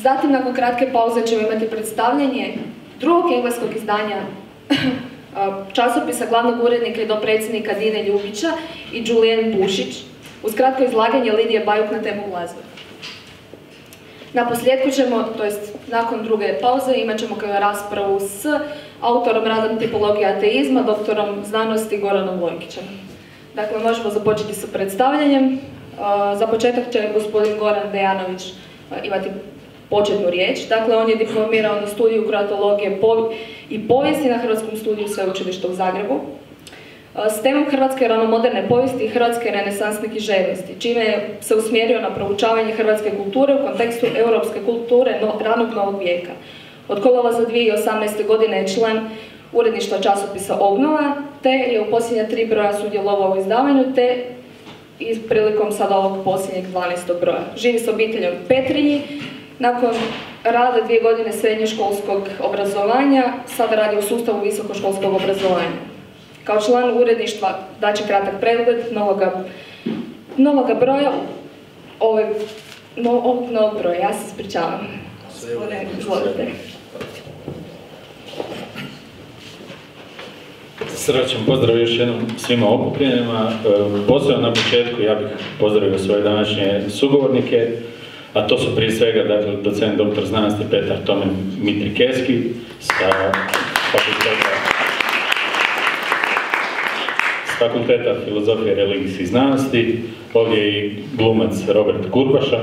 Zatim, nakon kratke pauze ćemo imati predstavljanje drugog engleskog izdanja časopisa glavnog urednika i dopredsjednika Dine Ljubića i Julijan Bušić, uz kratko izlaganje Lidije Bajuk na temu glazbe. Na posljedku ćemo, to jest nakon druge pauze, imat ćemo raspravu s autorom rada Tipologija ateizma, doktorom znanosti Goranom Vojkićem. Dakle, možemo započeti sa predstavljanjem. Za početak će gospodin Goran Dejanović imati početnu riječ. Dakle, on je diplomirao na studiju kroatologije i povijesti na Hrvatskom studiju Sveučilišta u Zagrebu s temom hrvatske ranomoderne povijesti i hrvatske renesansne književnosti, čime se usmjerio na proučavanje hrvatske kulture u kontekstu europske kulture ranog novog vijeka. Od kolovoza 2018. godine je član uredništva časopisa Obnova, te je u posljednja 3 broja sudjelovao u izdavanju, te i prilikom sada ovog posljednjeg 12. broja. Živi s obiteljom u Petrinji. Nakon rada 2 godine srednjoškolskog obrazovanja, sada radi u sustavu visokoškolskog obrazovanja. Kao član uredništva daće kratak pregled novoga broja, ovog novog broja. Ja se ispričavam. Izvolite. Srdačan pozdrav još jednom svima okupljenima. Posebno na početku ja bih pozdravio svoje današnje sugovornike, a to su prije svega dakle, docent dr. znanosti Petar Tomen Mitrikeski sa Fakulteta filozofije i religijskih znanosti, ovdje je i glumac Robert Kurbaša,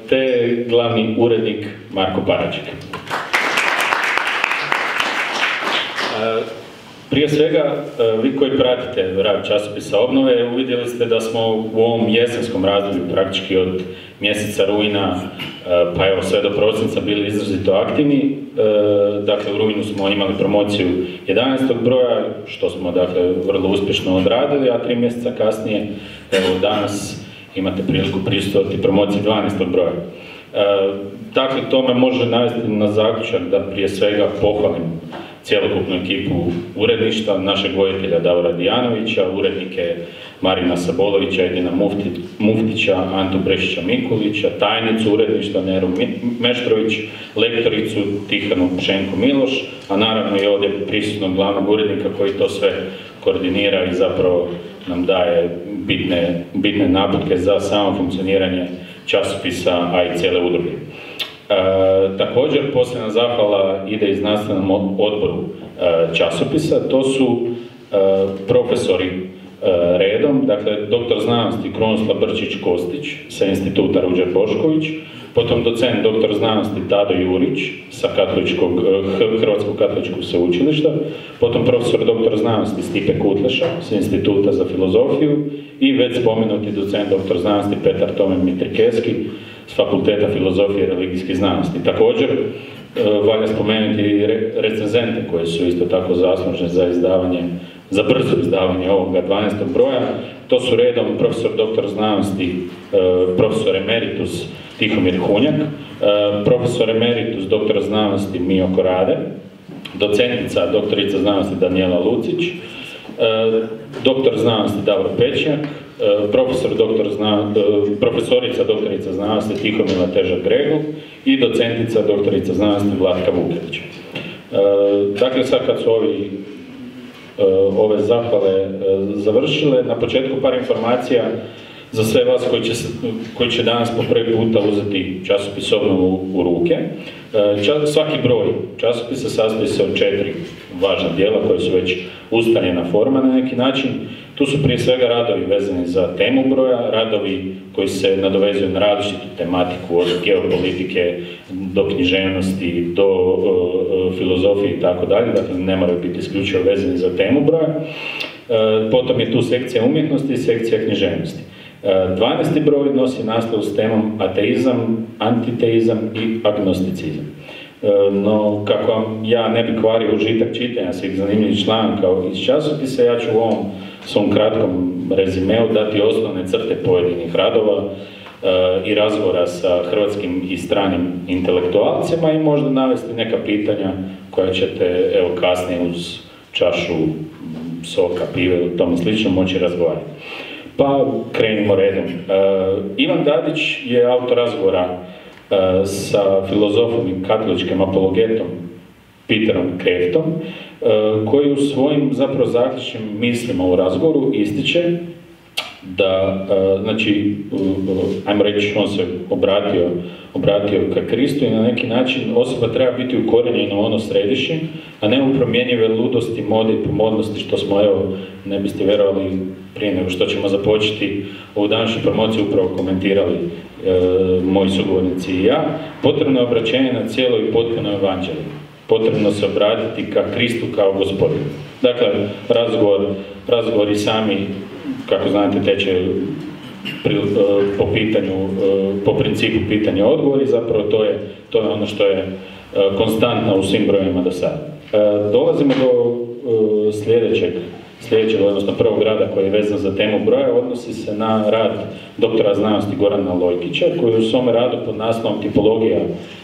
te glavni urednik Marko Paraček. Prije svega, vi koji pratite rad časopisa Obnove, uvidjeli ste da smo u ovom jesenskom razdoblju, praktički od mjeseca rujna, pa evo sve do prosinca, bili izrazito aktivni. Dakle, u rujnu smo imali promociju 11. broja, što smo dakle vrlo uspješno odradili, a 3 mjeseca kasnije, evo danas imate priliku prisustvovati promociji 12. broja. Dakle, to me može navesti na zaključak da prije svega pohvalim cjelokupnu ekipu uredništva, našeg voditelja Davora Dijanovića, urednike Marina Sabolovića, Edina Muftića, Antu Brešića Mikulića, tajnicu uredništva Neru Meštrović, lektoricu Tihanu Pšenko Miloš, a naravno i ovdje prisutnog glavnog urednika koji to sve koordinira i zapravo nam daje bitne naputke za samo funkcioniranje časopisa, a i cijele udruge. Također, posebna zahvala ide i znanstvenom odboru časopisa, to su profesori redom, dakle, doktor znanosti Krunoslav Brčić-Kostić sa instituta Ruđer Bošković, potom docent doktor znanosti Tado Jurić sa Hrvatskog katoličkog sveučilišta, potom profesor doktor znanosti Stipe Kutleša sa instituta za filozofiju i već spomenuti docent doktor znanosti Petar Tomen Mitrikeski s Fakulteta filozofije i religijskih znanosti. Također, valja spomenuti i recenzente koji su isto tako zaslužni za brzo izdavanje ovoga 12. broja. To su redom profesor doktor znanosti, profesor emeritus Tihomir Hunjak, profesor emeritus doktor znanosti Mio Korade, docentica doktorica znanosti Danijela Lucić, doktor znanosti Davor Pečnjak, profesorica doktorica znanosti Tihomila Teža Gregov i docentica doktorica znanosti Vlatka Vukelić. Dakle, sad kad su ove zahvale završile, na početku par informacija za sve vas koji će danas po prvi puta uzeti časopis Obnovu u ruke. Svaki broj časopisa sastoji se od 4 važna dijela koje su već ustaljena forma na neki način. Tu su prije svega radovi vezani za temu broja, radovi koji se nadovezuju na različitu tematiku, od geopolitike do književnosti, do filozofije i tako dalje, dakle ne moraju biti isključivo vezani za temu broja. Potom je tu sekcija umjetnosti i sekcija književnosti. 12. broj nosi naslov s temom ateizam, antiteizam i agnosticizam. No, kako vam ja ne bi kvario užitak čitanja svih zanimljivih članaka iz časopisa, ja ću u ovom svom kratkom rezimeu dati osnovne crte pojedinih radova i razgovora sa hrvatskim i stranim intelektualcima i možda navesti neka pitanja koja ćete evo kasnije uz čašu soka, pive i tome slično moći razgovarati. Pa krenimo redom. Ivan Dadić je autor razgovora sa filozofom i katoličkim apologetom Peterom Craftom, koji u svojim zapravo zaključnim mislima u razgovoru ističe da, znači, ajmo reći, on se obratio ka Kristu i na neki način osoba treba biti ukorijenjena u ono središnje, a ne u promjenjive ludosti, mode i pomodnosti, što smo, evo, ne biste vjerovali, prije nego što ćemo započeti ovu današnju promociju upravo komentirali moji sugovornici i ja. Potrebno je obraćenje na cijelo i potpuno evanđelje. Potrebno se obratiti ka Kristu kao Gospodinu. Dakle, razgovor i sami, kako znate, teče po principu pitanja odgovori, zapravo to je ono što je konstantno u svim brojima do sada. Dolazimo do sljedećeg, odnosno prvog rada koji je vezan za temu broja, odnosi se na rad doktora znanosti Gorana Lojkića, koji u svom radu pod naslovom Tipologija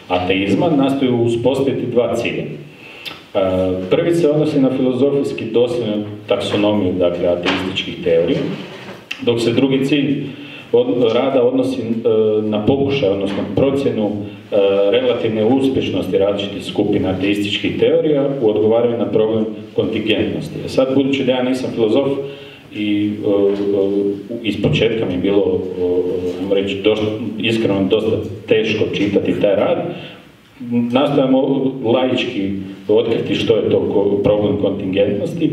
ateizma nastoji uspostaviti dva cilja. Prvi se odnosi na filozofijski dosljednu taksonomiju, dakle, ateističkih teorija, dok se drugi cilj rada odnosi na pokušaj, odnosno procjenu relativne uspješnosti različitih skupina ateističkih teorija u odgovaranju na problem kontingentnosti. Sad, budući da ja nisam filozof i ispočetka mi je bilo, reći, iskreno dosta teško čitati taj rad, nastojamo laički otkriti što je to problem kontingentnosti.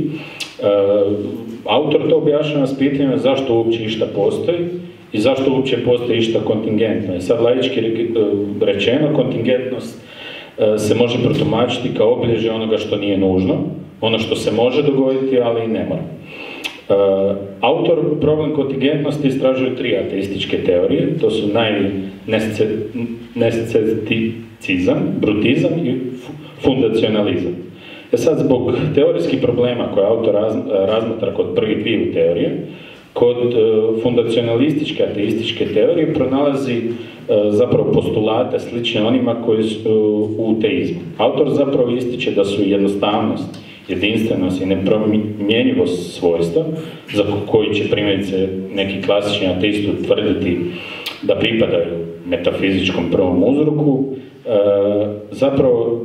Autor to objašnjava s pitanjem zašto uopće išta postoji i zašto uopće postoji išta kontingentno. I sad laički rečeno, kontingentnost se može protumačiti kao obilježje onoga što nije nužno, ono što se može dogoditi, ali i ne mora. Autor problem kontingentnosti istražuje tri ateističke teorije, to su nescepticizam, brutizam i fundacionalizam. Sad, zbog teorijskih problema koje autor razmatra kod prvih dviju teorije, kod fundacionalističke ateističke teorije pronalazi zapravo postulate slične onima koji su u teizmu. Autor zapravo ističe da su jednostavnost, jedinstvenost i nepromjenjivost svojstva, za koji će primjerice neki klasični ateisti tvrditi da pripadaju metafizičkom prvom uzroku, zapravo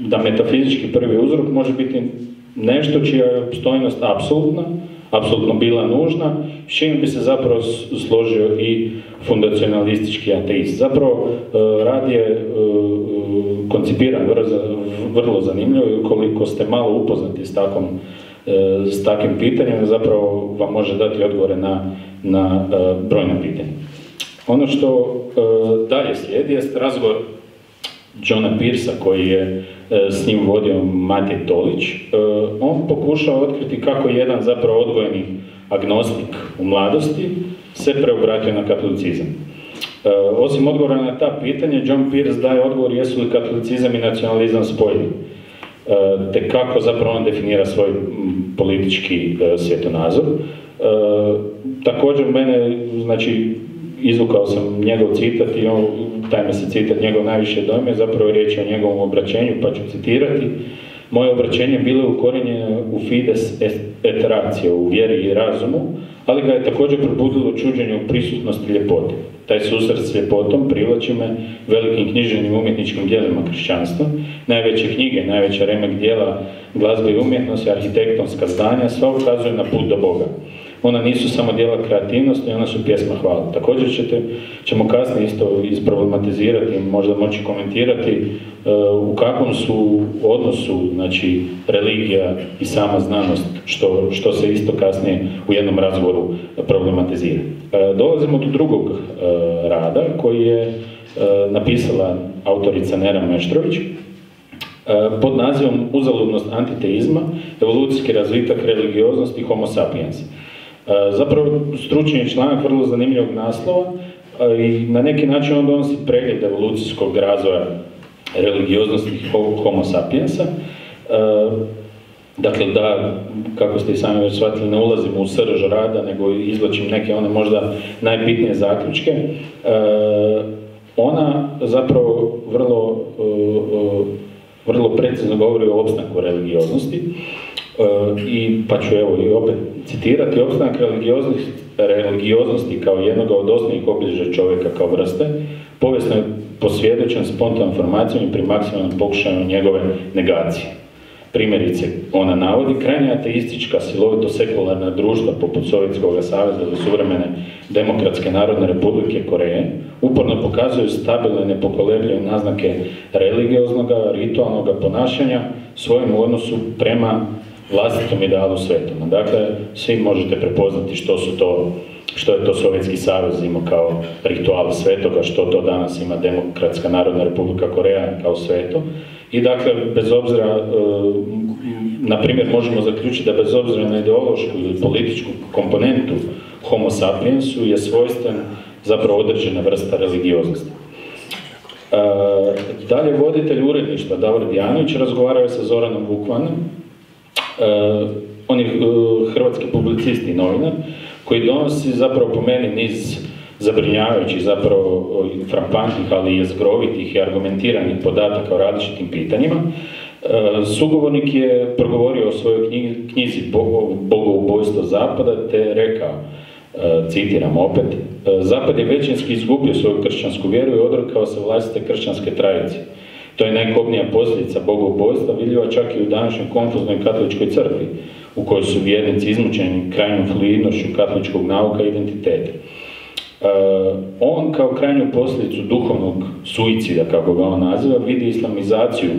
da metafizički prvi uzrok može biti nešto čija je opstojnost apsolutno bila nužna, s čim bi se zapravo složio i fundacionalistički ateist. Zapravo, rad je koncipiran vrlo zanimljivo i ukoliko ste malo upoznati s takvim pitanjem, zapravo vam može dati odgovore na brojna pitanja. Ono što dalje slijedi je razgovor Johna Pearsa koji je s njim vodio Matej Tolić. On pokušao otkriti kako jedan zapravo odgojeni agnostik u mladosti se preobratio na katolicizam. Osim odgovora na ta pitanja, John Pearce daje odgovor jesu li katolicizam i nacionalizam spojivi, te kako zapravo on definira svoj politički svjetonazor. Također mene, znači, izvukao sam njegov citat i taj me se citat njegov najviše dojme, zapravo je riječ o njegovom obraćenju, pa ću citirati. Moje obraćenje bilo je ukorijenjeno u fides et ratio, u vjeri i razumu, ali ga je također probudilo čuđenje u prisutnosti ljepote. Taj susret s ljepotom privlači me velikim književnim umjetničkim djelima kršćanstva. Najveće knjige, najveća remek djela, glazbe i umjetnosti, arhitektonska zdanja, sva ukazuju na put do Boga. Ona nisu samo djela kreativnosti, ona su pjesma hvale. Također ćemo kasnije isto isproblematizirati, možda moći komentirati u kakvom su odnosu, znači, religija i sama znanost, što se isto kasnije u jednom razgovoru problematizira. Dolazimo do drugog rada koji je napisala autorica Nera Meštrović pod nazivom Uzaludnost antiteizma, evolucijski razvitak religioznosti Homo sapiens. Zapravo, stručni članak vrlo zanimljivog naslova i na neki način on donosi pregled evolucijskog razvoja religioznosti Homo sapiensa. Dakle, da, kako ste i sami već shvatili, ne ulazimo u srž rada, nego izvlačim neke one možda najbitnije zaključke. Ona zapravo vrlo precizno govori o opstanku religioznosti. I pa ću evo i opet citirati: opstanak religioznosti kao jednog od osnovnih obilježja čovjeka kao vrste povijesno je posvjedočen spontanom formacijom i pri maksimalnom pokušaju njegove negacije. Primjerice, ona navodi: krajnje ateistička, silovito sekularna društva poput Sovjetskog saveza ili suvremene Demokratske narodne republike Koreje uporno pokazuju stabilne i nepokolebljive naznake religioznog, ritualnog ponašanja svojim u odnosu prema vlastitom idealu svetoma. Dakle, svi možete prepoznati što je to Sovjetski savez imao kao ritual svetoga, što to danas ima Demokratska narodna republika Koreja kao sveto. I dakle, bez obzira, na primjer, možemo zaključiti da bez obzira na ideološku ili političku komponentu homo sapiensu je svojstven zapravo određena vrsta religioznosti. Dalje, voditelj uredništva Davor Dijanović razgovarao sa Zoranom Vukvanom. On je hrvatski publicist i novinar koji donosi zapravo po meni niz zabrinjavajućih, zapravo frapantnih, ali i jezgrovitih i argumentiranih podataka o različitim pitanjima. Sugovornik je progovorio o svojoj knjizi Bogoubojstvo Zapada te rekao, citiram opet: Zapad je većinski izgubio svoju kršćansku vjeru i odrekao se vlastite kršćanske tradicije. To je najkobnija posljedica bogoubojstva, vidljiva čak i u današnjoj konfuznoj katoličkoj crkvi, u kojoj su vjernici izmučeni krajnjom fluidnošću katoličkog nauka i identiteta. On kao krajnju posljedicu duhovnog suicida, kako ga on naziva, vidi islamizaciju,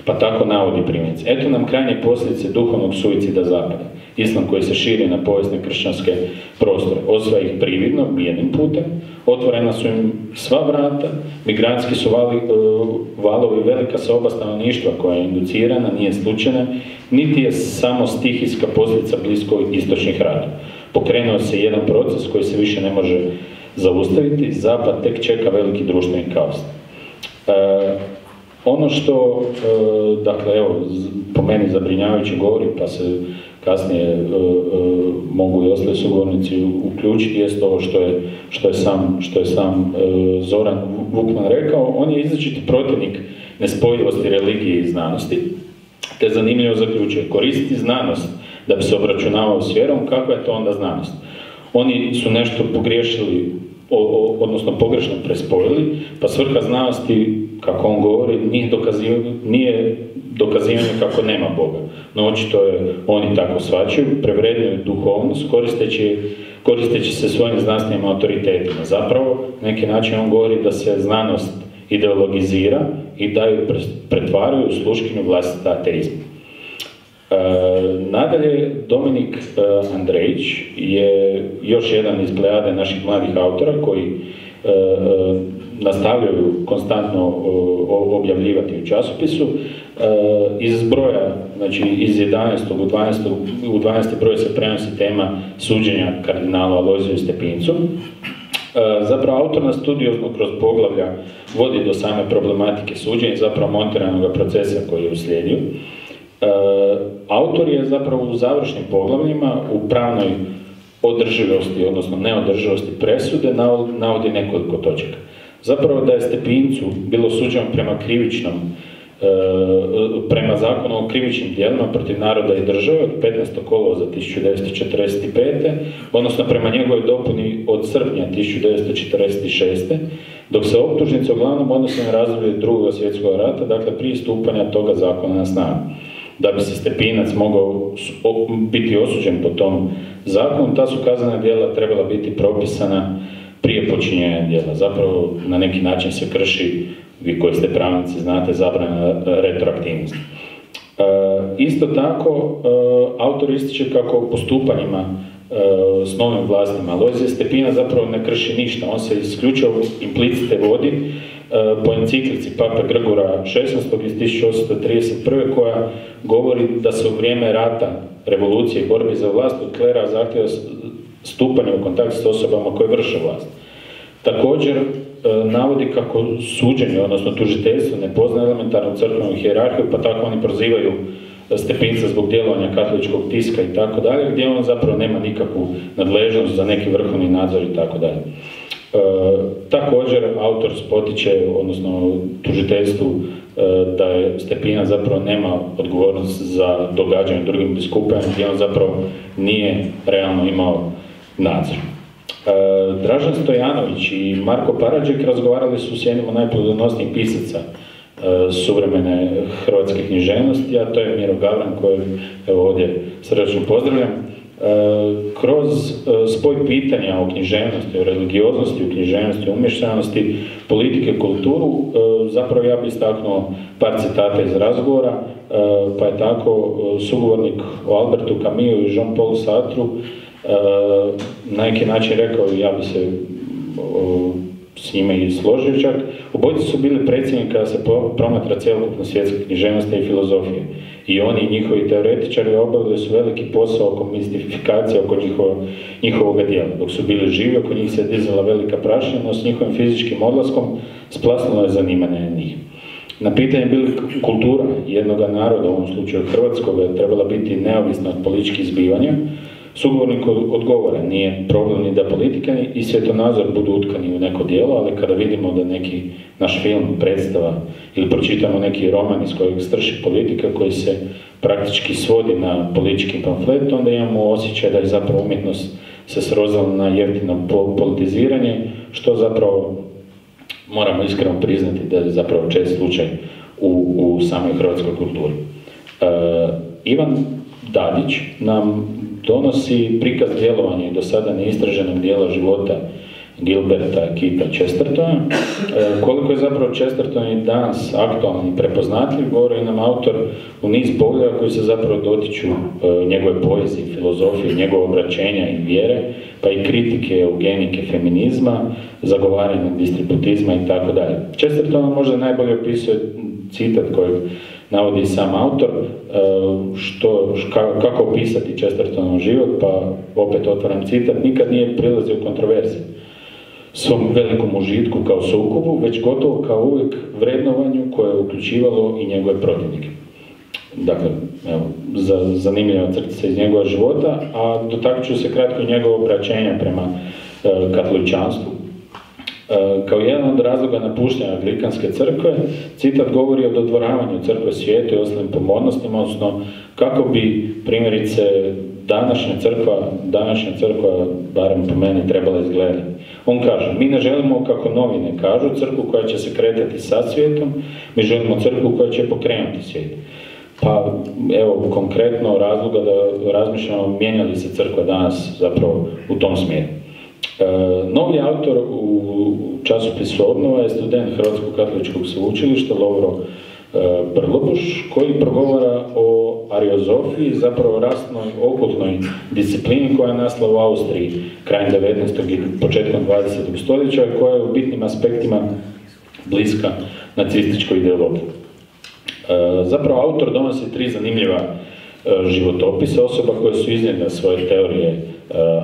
pa tako navodi primjerice: eto nam krajnje posljedice duhovnog suicida Zapada. Islam koji se širi na povijesne kršćanske prostore. Osvaja ih prividno, jednim putem, otvorena su im sva vrata, migrantski su valovi, velika seoba stanovništva koja je inducirana, nije slučajna, niti je samo stihijska posljedica blisko istočnih ratova. Pokrenuo se jedan proces koji se više ne može zaustaviti, Zapad tek čeka veliki društveni kaos. Ono što, dakle, evo, po meni zabrinjavajuće govori, pa se kasnije mogu i ostali sugovornici uključiti, jest ovo što je sam Zoran Vukman rekao. On je izričiti protivnik nespojivosti religije i znanosti, te zanimljivo zaključuje: koristiti znanost da bi se obračunavao s vjerom, kakva je to onda znanost? Oni su nešto pogriješili, odnosno pogrešno prespojili, pa svrha znanosti, kako on govori, nije dokazivanje kako nema Boga. No očito je, oni tako shvaćaju, prevrednuju duhovnost koristeći se svojim znanstvenim autoritetima. Zapravo, na neki način on govori da se znanost ideologizira i da ju pretvaraju u sluškinju vlastita ateizma. Nadalje, Dominik Andrejić je još jedan iz plejade naših mladih autora koji nastavljaju konstantno objavljivati u časopisu. Iz broja, znači iz 11. u 12. broj se prenosi tema suđenja kardinala Alojziju Stepincu. Zapravo, autor nas studiozno kroz poglavlja vodi do same problematike suđenja, zapravo montiranog procesa koji je uslijedio. Autor je zapravo u završnim poglavljima u pravnoj održivosti, odnosno neodrživosti presude, navodi nekoliko točaka. Zapravo da je Stepincu bilo suđeno prema zakonu o krivičnim djelima protiv naroda i države od 15. kolovoza 1945. odnosno prema njegovoj dopuni od srpnja 1946. dok se optužnice uglavnom odnose na razdoblje Drugog svjetskog rata, dakle prije stupanja toga zakona na snagu. Da bi se Stepinac mogao biti osuđen po tom zakonu, ta su kaznena djela trebala biti propisana prije počinjenja djela. Zapravo, na neki način se krši, vi koji ste pravnici znate, zabrana retroaktivnosti. Isto tako, autor ističe kako postupanjima s novim vlastima Alojzije Stepinac zapravo ne krši ništa. On se isključivo implicite vodi po enciklici Pape Grgora XVI iz 1831. koja govori da se u vrijeme rata, revolucije i borbi za vlast od klera zahtjeva stupanje u kontakt s osobama koje vrše vlast. Također navodi kako suđenje, odnosno tužiteljstvo, ne poznaje elementarnu crkvenu hijerarhiju, pa tako oni prozivaju Stepinca zbog djelovanja katoličkog tiska i tako dalje, gdje on zapravo nema nikakvu nadležnost za neki vrhovni nadzor i tako dalje. Također, autor spotiče, odnosno tužiteljstvu da je Stepinac zapravo nema odgovornost za događanje drugim biskupima, gdje on zapravo nije realno imao nadzor. Dražen Stojanović i Marko Paradžik razgovarali su s jednim od najplodonosnijih pisaca suvremene hrvatske književnosti, a to je Miro Gavran, kojeg evo ovdje srdačno pozdravljam. Kroz spoj pitanja o književnosti, o religioznosti, o književnosti, o umješanosti, politike, kulturu, zapravo ja bih istaknuo par citata iz razgovora, pa je tako sugovornik o Albertu Camusu i Jean-Paul Sartreu na neki način rekao, ja bi se s njime i složio čak, obojice su bili predsjednik kada se promatra cjelokupno svjetske književnosti i filozofije. I oni i njihovi teoretičari obavili su veliki posao oko mistifikacije, oko njihovog djela. Dok su bili živi, oko njih se dizala velika prašina, no s njihovim fizičkim odlaskom splasnulo je zanimanje njih. Na pitanje bi li kultura jednoga naroda, u ovom slučaju hrvatskog, trebala biti neovisna od političkih zbivanja, sugovornik odgovara, nije problem ni da politika i svjetonazor budu utkani u neko djelo, ali kada vidimo da neki naš film, predstava ili pročitamo neki roman iz kojeg strši politika koji se praktički svodi na politički pamflet, onda imamo osjećaj da je zapravo umjetnost se srozala na jeftino politiziranje, što zapravo moramo iskreno priznati da je zapravo čest slučaj u samoj hrvatskoj kulturi. Ivan Dadić nam donosi prikaz djelovanja i do sada neistraženog dijela života Gilberta Keitha Chestertona. Koliko je zapravo Chesterton i danas aktualan i prepoznatljiv, govori nam autor u niz pogleda koji se zapravo dotiču njegove poezije, filozofije, njegove obraćenja i vjere, pa i kritike, eugenike, feminizma, zagovaranja distributizma i tako dalje. Chesterton možda najbolje opisuje citat kojeg navodi sam autor, kako opisati Chestertonov život, pa opet otvaram citat, nikad nije prilazio u kontroverziju svom velikom užitku kao sukobu, već gotovo kao uvijek vrednovanju koje je uključivalo i njegove protivnike. Dakle, evo, zanimljiva crtica iz njegova života, a dotaknut ću se kratko njegovo obraćenja prema katoličanstvu. Kao jedan od razloga napuštanja Anglikanske crkve, citat govori o dodvoravanju crkve svijetu i ostalim pomodnostima, odnosno kako bi primjerice današnja crkva, barem po meni, trebala izgledati. On kaže, mi ne želimo, kako novine kažu, crkvu koja će se kretati sa svijetom, mi želimo crkvu koja će pokrenuti svijet. Pa evo konkretno razloga da razmišljamo mijenja li se crkva danas zapravo u tom smjeru. Novi autor u časopisu Obnova je student Hrvatskog katoličkog sveučilišta Lovro Brlobuš, koji progovara o ariozofiji, zapravo rasnoj, okultnoj disciplini koja je nastala u Austriji krajem 19. i početkom 20. stoljeća i koja je u bitnim aspektima bliska nacističkoj ideologiji. Zapravo autor donosi 3 zanimljiva životopisa osoba koje su iznijele svoje teorije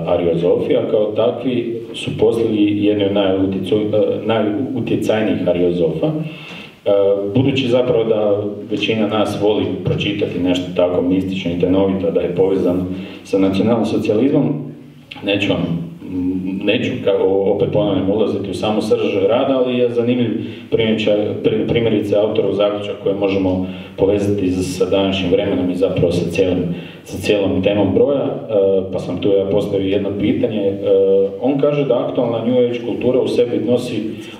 ariozofije, a kao takvi su postali jedni od najutjecajnijih ariozofa. Budući zapravo da većina nas voli pročitati nešto tako mistično i tajnovito, da je povezano sa nacionalnim socijalizmom, neću opet ponavljam ulaziti u samu srž rada, ali je zanimljiv primjerice autorov zaključak koje možemo povezati sa današnjim vremenom i zapravo sa cijelom temom broja, pa sam tu ja postavio jedno pitanje. On kaže da aktualna New Age kultura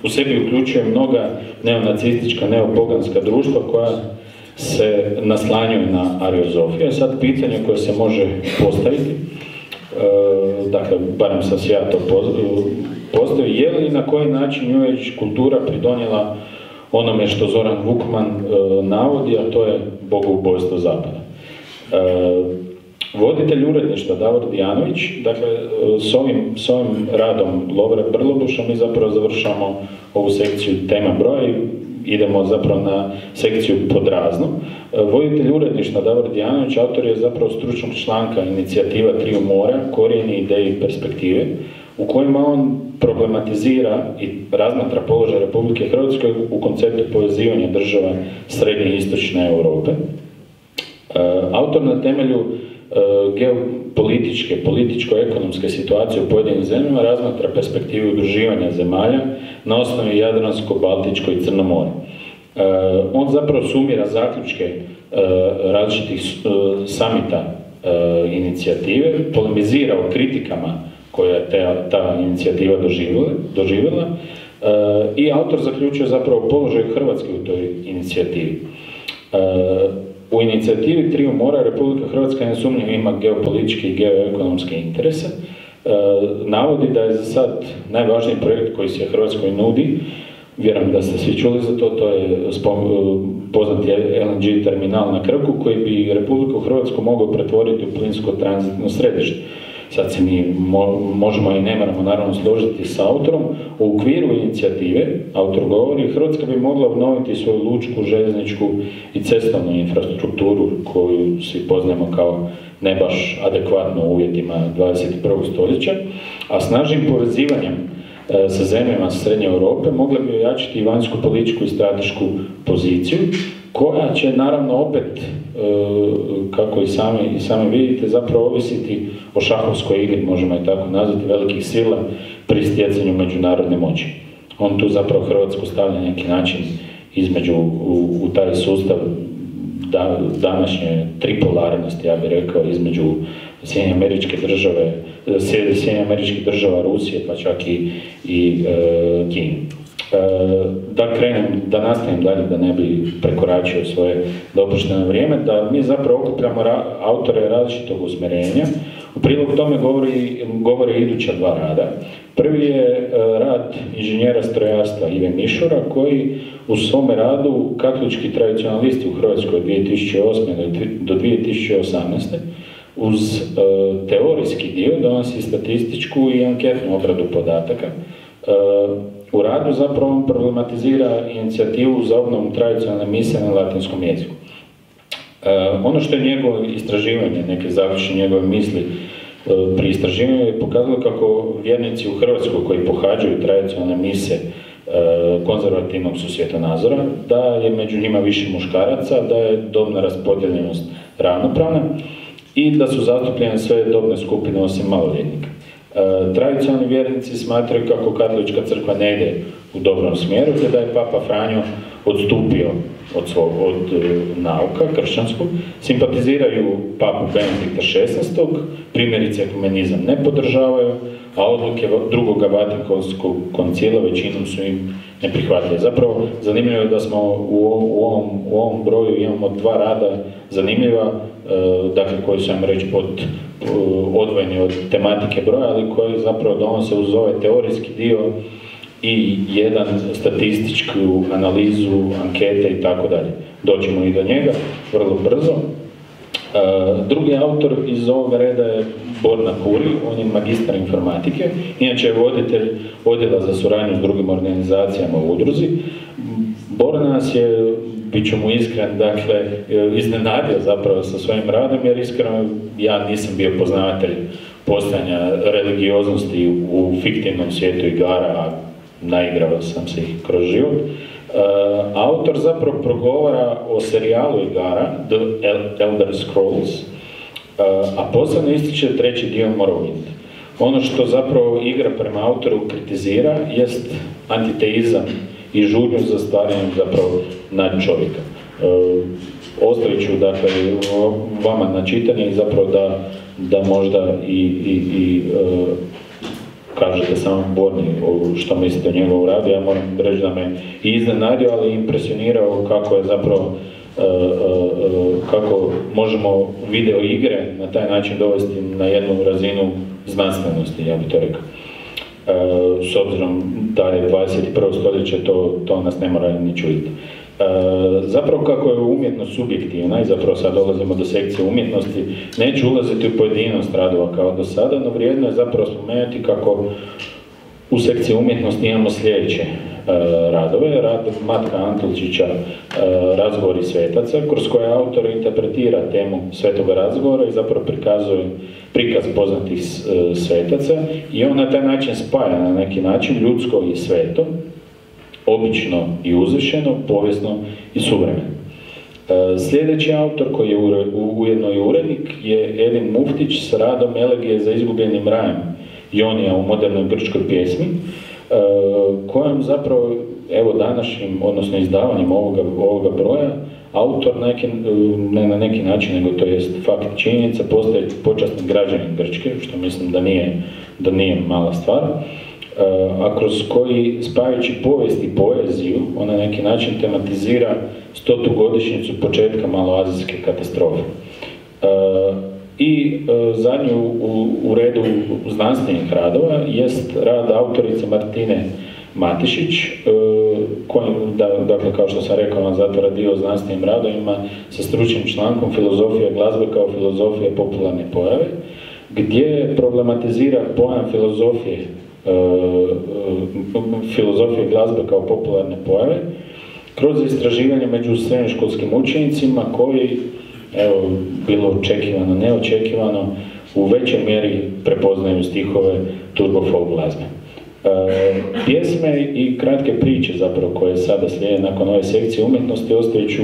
u sebi uključuje mnoga neonacistička, neopoganska društva koja se naslanjuju na ariozofiju. Sad pitanje koje se može postaviti, dakle, barem sam se ja to postavio, je li i na koji način New Age kultura pridonijela onome što Zoran Vukman navodi, a to je bogoubojstvo Zapada. Voditelj uredništva Davor Dijanović, dakle, s ovim radom Lovre Brlobuša mi zapravo završamo ovu sekciju tema broja i idemo zapravo na sekciju pod razno. Voditelj uredništva Davor Dijanović, autor je zapravo stručnog članka inicijativa Triju mora, korijeni, ideje i perspektive, u kojima on problematizira i razmatra položaj Republike Hrvatske u konceptu povezivanja država srednje i istočne Europe. Autor na temelju geopolitičke, političko-ekonomske situacije u pojedinim zemljama razmatra perspektivu udruživanja zemalja na osnovi Jadransko, Baltičko i Crno more. On zapravo sumira zaključke različitih samita inicijative, polemizira o kritikama koje je ta inicijativa doživjela i autor zaključuje zapravo položaj Hrvatske u toj inicijativi. U inicijativi Triju mora Republika Hrvatska nesumnjivo ima geopolitičke i geoekonomske interese. Navodi da je za sad najvažniji projekt koji se Hrvatskoj nudi, vjerujem da ste svi čuli za to, to je poznati LNG terminal na Krku koji bi Republiku Hrvatsku mogao pretvoriti u plinsko tranzitno središte. Sad se mi možemo i ne moramo naravno složiti s autorom. U okviru inicijative, autor govori, Hrvatska bi mogla obnoviti svoju lučku, željezničku i cestovnu infrastrukturu koju svi poznajemo kao ne baš adekvatno u uvjetima 21. stoljeća, a snažnim povezivanjem sa zemljama Srednje Europe mogla bi ojačiti i vanjsku političku i stratešku poziciju, koja će naravno opet, kako i sami vidite, zapravo ovisiti o šahovskoj igri, možemo je tako nazvati, velikih sila pri stjecanju međunarodne moći. On tu zapravo Hrvatsku stavlja na neki način između u taj sustav današnje tripolarnosti, ja bih rekao, između Sjedinjenih Američkih Država, Rusije, pa čak i Kine. Da nastavim dalje, da ne bi prekoračio svoje dopušteno vrijeme, da mi zapravo okupljamo autore različitog usmjerenja. U prilog tome govore iduća dva rada. Prvi je rad inženjera strojarstva Ive Mišura, koji u svome radu Katolički tradicionalisti u Hrvatskoj 2008. do 2018. uz teorijski dio donosi statističku i anketnu obradu podataka. U radu zapravo on problematizira inicijativu za obnovu tradicionalne mise na latinskom jeziku. Ono što je njegovo istraživanje, neke zaključne njegove misli pri istraživanju je pokazalo kako vjernici u Hrvatskoj koji pohađaju tradicionalne mise konzervativnog su svjetonazora, da je među njima više muškaraca, da je dobna raspodjeljenost ravnopravna i da su zastupljene sve dobne skupine osim maloljetnika. Tradicionalni vjernici smatraju kako katolička crkva ne ide u dobrom smjeru, te da je Papa Franjo odstupio od nauka kršćanskog, simpatiziraju Papu Benedikta XVI, primjerice ekumenizam ne podržavaju, a odluke drugog Vatikanskog koncila većinom su im neprihvatljive. Zapravo, zanimljivo je da smo u ovom broju imamo dva rada zanimljiva, dakle koji su, ajmo reći, odvojeni od tematike broja, ali koji zapravo donose uz ovaj teorijski dio i jedan statističku analizu, ankete i tako dalje. Doćemo i do njega vrlo brzo. Drugi autor iz ovoga reda je Borna Kuri, on je magistar informatike, inače je voditelj odjela za suradnju s drugim organizacijama u udruzi. Borna nas je, bit ću mu iskren, dakle, iznenadio zapravo sa svojim radom, jer iskreno ja nisam bio poznavatelj postojanja religioznosti u fiktivnom svijetu igara, a naigrao sam se ih kroz život. Autor zapravo progovara o serijalu igara The Elder Scrolls, a posebno ističe treći dio Morrowind. Ono što zapravo igra prema autoru kritizira jest antiteizam i žudnju za stvaranjem zapravo nad čovjeka. Ostavit ću, dakle, vama na čitanje i zapravo da možda i kažete samo Borni što mislite o njegovom radu. Ja moram reći da me i iznenadio, ali i impresionirao kako je zapravo kako možemo video igre na taj način dovesti na jednu razinu znanstvenosti, ja bih to rekao. S obzirom da je 21. stoljeće, to nas ne mora ni čuditi. Zapravo kako je umjetnost subjektivna, i zapravo sad dolazimo do sekcije umjetnosti, neću ulaziti u pojedinost radova kao do sada, no vrijedno je zapravo spomenuti kako u sekciji umjetnosti imamo sljedeće radove. Rad Matka Antolčića Razgovori svetaca, kroz koje autor interpretira temu svetoga razgovora i zapravo prikazuje prikaz poznatih svetaca i on na taj način spaja na neki način ljudsko i sveto, obično i uzvišeno, povijesno i suvremeno. Sljedeći autor, koji je ujedno i urednik, je Edin Muftić s radom Elegije za izgubljenim rajem Ionija u modernoj grčkoj pjesmi, kojom zapravo evo današnjim, odnosno izdavanjem ovoga broja, autor ne na neki način, nego to jest fakt činjenica, postaje počasni građanin Grčke, što mislim da nije mala stvar, a kroz koji, spajajući povijest i poeziju, on na neki način tematizira 100. godišnjicu početka maloazijske katastrofe. I zadnju u redu znanstvenih radova jest rad autorice Martine Matišić, koji, dakle, kao što sam rekao, zato radio o znanstvenim radovima sa stručnim člankom Filozofija glazbe kao filozofija popularne pojave, gdje problematizira pojam filozofije glazbe kao popularne pojave kroz istraživanje među srednjoškolskim učenicima koji, evo, bilo očekivano, neočekivano, u većoj mjeri prepoznaju stihove turbo folk glazbe. Pjesme i kratke priče zapravo koje sada slijede nakon ove sekcije umjetnosti ostavit ću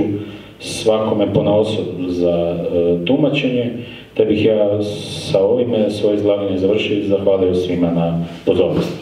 svakome ponaosob za tumačenje, te bih ja sa ovime svoje izlaganje završio i zahvalio svima na pozornosti.